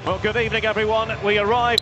Well, good evening, everyone. We arrive.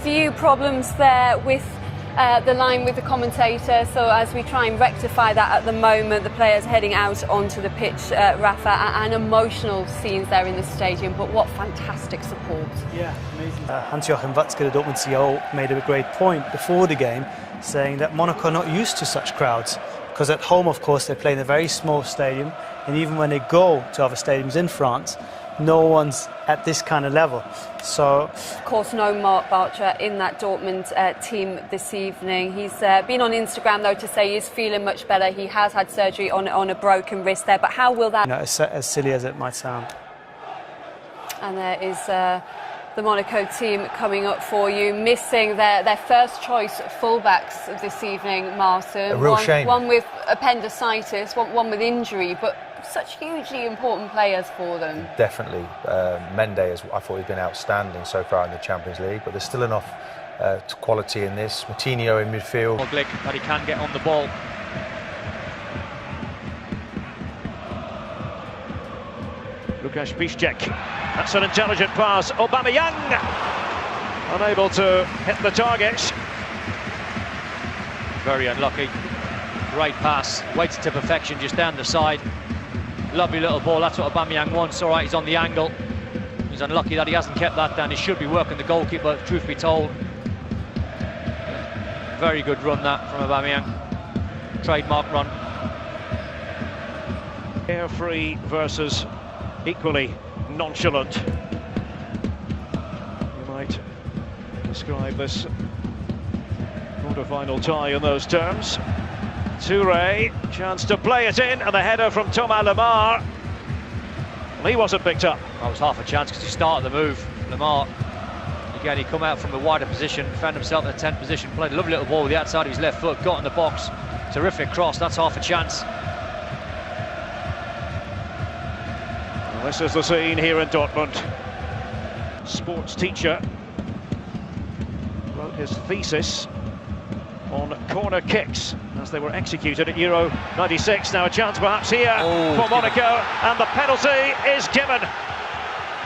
Few problems there with the line with the commentator, so as we try and rectify that at the moment, the players heading out onto the pitch, Rafa, and emotional scenes there in the stadium, but what fantastic support. Yeah, amazing. Hans-Joachim Watzke, the Dortmund CEO, made a great point before the game, saying that Monaco are not used to such crowds, because at home, of course, they play in a very small stadium, and even when they go to other stadiums in France, no one's at this kind of level. So, of course, no Marc Bartra in that Dortmund team this evening. He's been on Instagram, though, to say he's feeling much better. He has had surgery on a broken wrist there, but how will that... You know, as silly as it might sound. And there is the Monaco team coming up for you, missing their first choice fullbacks of this evening, Martin. A real shame. One with appendicitis, one with injury, but such hugely important players for them. Definitely. Mendes, I thought he's been outstanding so far in the Champions League, but there's still enough quality in this. Moutinho in midfield. That he can get on the ball. Lukasz Piszczek. That's an intelligent pass. Aubameyang unable to hit the targets. Very unlucky. Great pass. Waits to perfection just down the side. Lovely little ball. That's what Aubameyang wants. All right, he's on the angle. He's unlucky that he hasn't kept that down. He should be working the goalkeeper, truth be told. Very good run that from Aubameyang. Trademark run. Carefree versus equally nonchalant. You might describe this quarter-final tie in those terms. Touré, chance to play it in, and the header from Thomas Lemar. Well, he wasn't picked up. That was half a chance because he started the move. Lemar, again, he come out from a wider position, found himself in a 10th position, played a lovely little ball with the outside of his left foot, got in the box. Terrific cross, that's half a chance. Well, this is the scene here in Dortmund. Sports teacher wrote his thesis on corner kicks as they were executed at Euro 96. Now a chance perhaps here for Monaco, and the penalty is given.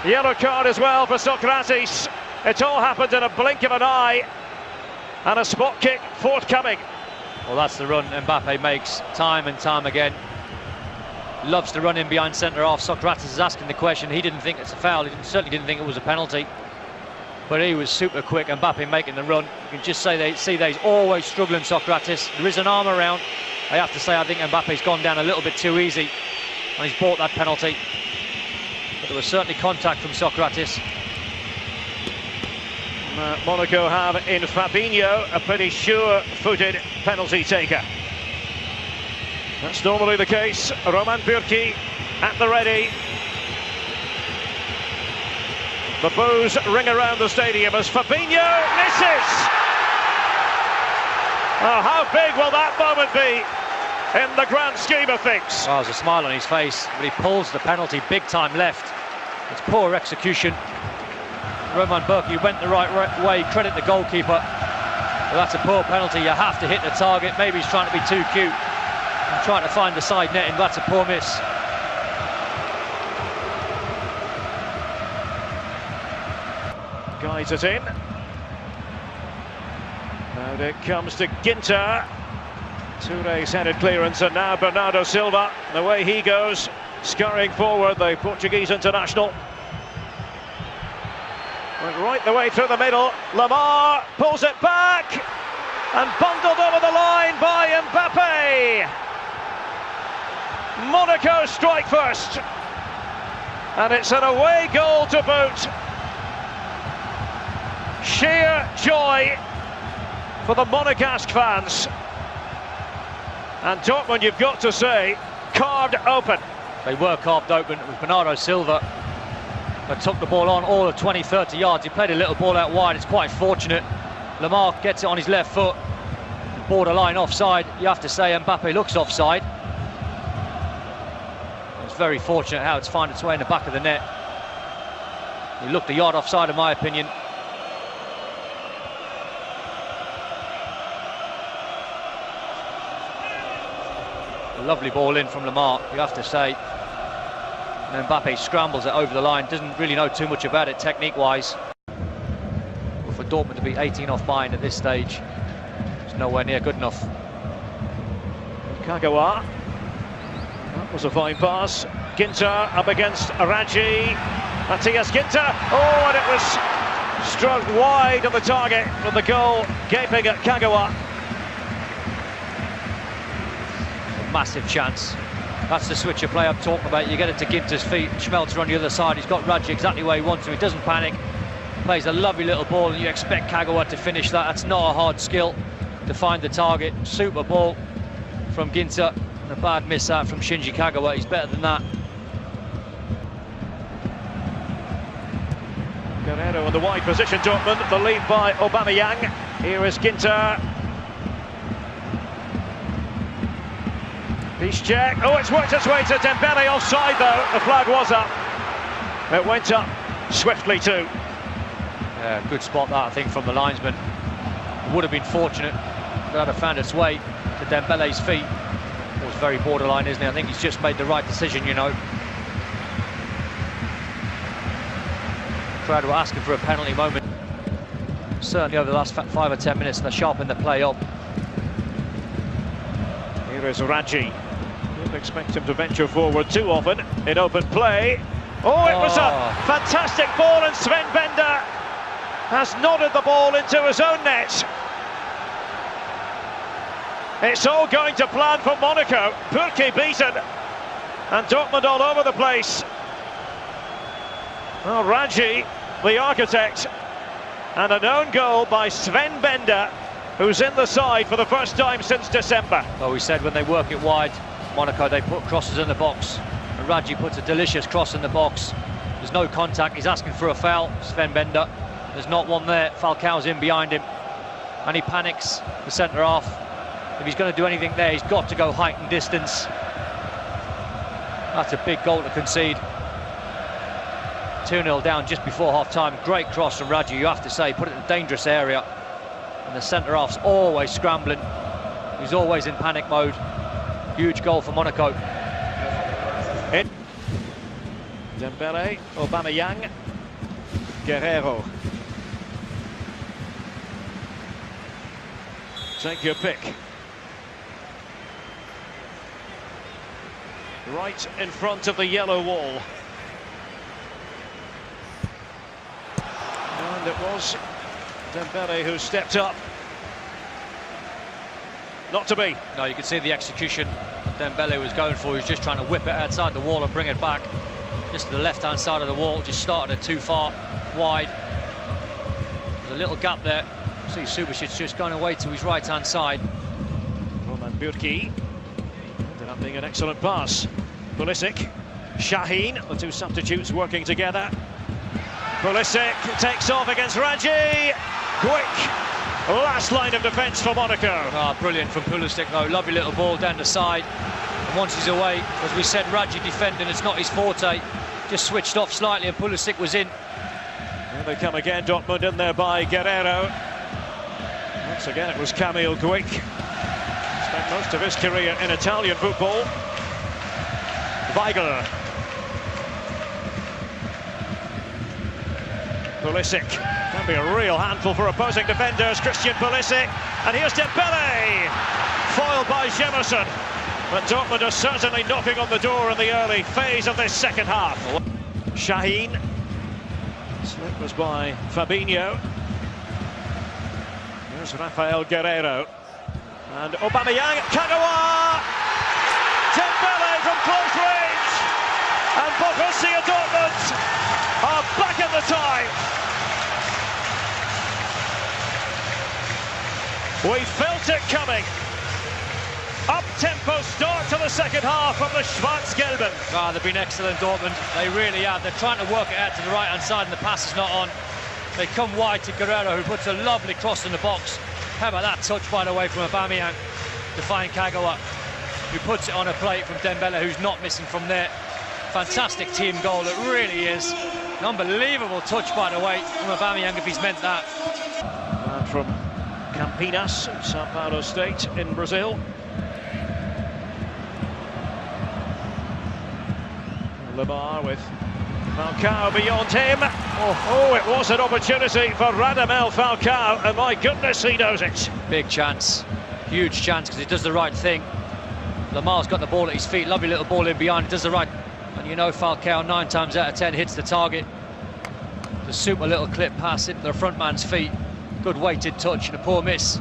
Yellow card as well for Socrates. It all happened in a blink of an eye, and a spot kick forthcoming. Well, that's the run Mbappe makes time and time again. Loves to run in behind centre-half. Socrates is asking the question. He didn't think it's a foul. He certainly didn't think it was a penalty. But he was super quick. Mbappe making the run. You can just say that he's always struggling, Socrates. There is an arm around. I have to say, I think Mbappe's gone down a little bit too easy, and he's bought that penalty. But there was certainly contact from Socrates. Monaco have in Fabinho a pretty sure-footed penalty taker. That's normally the case. Roman Bürki at the ready. The boos ring around the stadium as Fabinho misses. Oh, how big will that moment be in the grand scheme of things? Oh, there's a smile on his face, but he pulls the penalty big time left. It's poor execution. Roman Bürki went the right way, credit the goalkeeper. But that's a poor penalty. You have to hit the target. Maybe he's trying to be too cute and trying to find the side netting. That's a poor miss. Guides it in. And it comes to Ginter. Touré's headed clearance, and now Bernardo Silva. The way he goes, scurrying forward, the Portuguese international. Went right the way through the middle. Lemar pulls it back and bundled over the line by Mbappe. Monaco strike first, and it's an away goal to boot. Sheer joy for the Monegasque fans, and Dortmund, you've got to say, carved open. They were carved open. It was Bernardo Silva that took the ball on all of 20-30 yards. He played a little ball out wide. It's quite fortunate. Lemar gets it on his left foot, borderline offside. You have to say Mbappe looks offside. It's very fortunate how it's found its way in the back of the net. He looked a yard offside, in my opinion. A lovely ball in from Lamar, you have to say. And Mbappe scrambles it over the line, doesn't really know too much about it technique-wise. But for Dortmund to be 18 off behind at this stage, it's nowhere near good enough. Kagawa. That was a fine pass. Ginter up against Araji. Matthias Ginter. Oh, and it was struck wide of the target with the goal gaping at Kagawa. Massive chance. That's the switcher play I'm talking about. You get it to Ginter's feet, Schmelzer on the other side. He's got Radji exactly where he wants to. He doesn't panic. Plays a lovely little ball, and you expect Kagawa to finish that. That's not a hard skill to find the target. Super ball from Ginter. And a bad miss out from Shinji Kagawa. He's better than that. Guerrero in the wide position, Dortmund. The lead by Aubameyang. Here is Ginter. Piszczek. Oh, it's worked its way to Dembele. Offside though. The flag was up. It went up swiftly too. Yeah, good spot that, I think, from the linesman. It would have been fortunate that had found its way to Dembele's feet. It was very borderline, isn't it? I think he's just made the right decision, you know. Crowd were asking for a penalty moment. Certainly over the last 5 or 10 minutes, and they're sharpening the play up. Here is Radji. Didn't expect him to venture forward too often in open play. Oh, it was a fantastic ball, and Sven Bender has nodded the ball into his own net. It's all going to plan for Monaco. Purki beaten, and Dortmund all over the place. Well, Radji, the architect, and an own goal by Sven Bender, who's in the side for the first time since December. Well, we said when they work it wide, Monaco, they put crosses in the box, and Radji puts a delicious cross in the box. There's no contact, he's asking for a foul, Sven Bender. There's not one there, Falcao's in behind him, and he panics, the centre-half. If he's going to do anything there, he's got to go height and distance. That's a big goal to concede. 2-0 down just before half-time. Great cross from Radji, you have to say, put it in a dangerous area. And the centre-half's always scrambling. He's always in panic mode. Huge goal for Monaco. Dembele, Aubameyang, Guerrero. Take your pick. Right in front of the yellow wall. And it was Dembele who stepped up. Not to be. No, you can see the execution Dembele was going for. He was just trying to whip it outside the wall and bring it back. Just to the left-hand side of the wall, just started it too far wide. There's a little gap there. See Subasic just going away to his right-hand side. Roman Bürki. Ended up being an excellent pass. Pulisic, Şahin, the two substitutes working together. Pulisic takes off against Radji. Quick last line of defence for Monaco. Oh, brilliant from Pulisic though. Lovely little ball down the side. And once he's away, as we said, Radji defending, it's not his forte. Just switched off slightly and Pulisic was in. Here they come again, Dortmund in there by Guerrero. Once again it was Kamil Glik. Spent most of his career in Italian football. Weigl. Pulisic can be a real handful for opposing defenders. Christian Pulisic, and here's Dembele, foiled by Jemerson. But Dortmund are certainly knocking on the door in the early phase of this second half. Şahin, slip was by Fabinho. Here's Rafael Guerrero, and Aubameyang, Kagawa, Dembele from close range, and Borussia Dortmund are back in the tie. We felt it coming. Up-tempo start to the second half from the Schwarz-Gelben. Ah, they've been excellent, Dortmund. They really have. They're trying to work it out to the right-hand side, and the pass is not on. They come wide to Guerrero, who puts a lovely cross in the box. How about that touch, by the way, from Aubameyang to find Kagawa, who puts it on a plate from Dembele, who's not missing from there. Fantastic team goal, it really is. An unbelievable touch, by the way, from Aubameyang, if he's meant that. And from Campinas, Sao Paulo State in Brazil. Lamar with Falcao beyond him. Oh, it was an opportunity for Radamel Falcao, and my goodness, he knows it. Big chance, huge chance, because he does the right thing. Lamar's got the ball at his feet, lovely little ball in behind, does the right. And you know Falcao 9 times out of 10 hits the target. The super little clip pass into the front man's feet. Good weighted touch and a poor miss.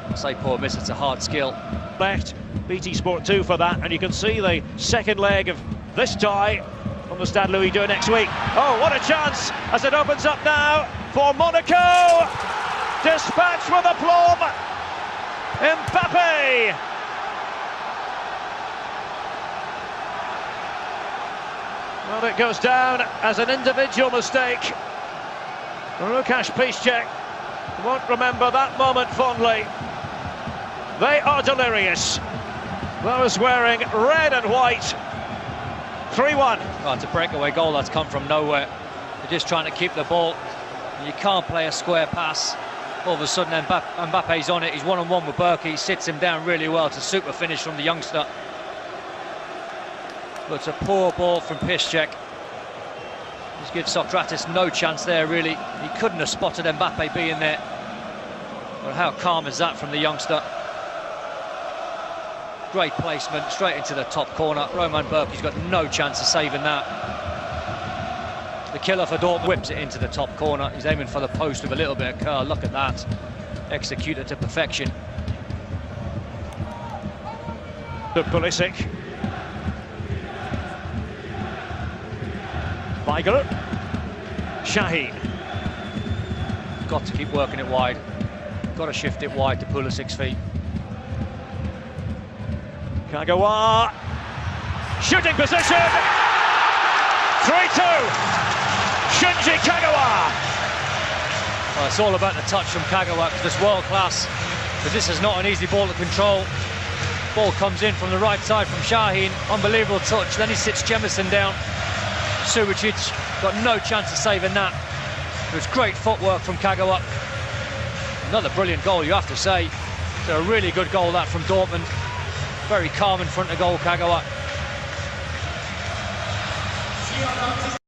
I say poor miss, it's a hard skill. Left, BT Sport 2 for that, and you can see the second leg of this tie on the Stade Louis II next week. Oh, what a chance as it opens up now for Monaco. Dispatch with aplomb. Mbappe. Well, it goes down as an individual mistake. Łukasz Piszczek won't remember that moment fondly. They are delirious. Those wearing red and white. 3-1. Well, it's a breakaway goal that's come from nowhere. They're just trying to keep the ball. You can't play a square pass. All of a sudden Mbappe's on it. He's one-on-one with Berkey. He sits him down really well. It's a super finish from the youngster. But it's a poor ball from Piszczek. Just gives Socrates no chance there, really. He couldn't have spotted Mbappe being there. But how calm is that from the youngster? Great placement, straight into the top corner. Roman Berkey's got no chance of saving that. The killer for Dortmund whips it into the top corner. He's aiming for the post with a little bit of curl. Look at that. Executed to perfection. The Pulisic. Weigl. Şahin. Got to keep working it wide. Got to shift it wide to Pulisic's feet. Kagawa. Shooting position. 3-2. Shinji Kagawa. Well, it's all about the touch from Kagawa, because it's world class. But this is not an easy ball to control. Ball comes in from the right side from Şahin. Unbelievable touch. Then he sits Jemison down. Subicic got no chance of saving that. It was great footwork from Kagawa. Another brilliant goal, you have to say. It's a really good goal, that, from Dortmund. Very calm in front of goal, Kagawa.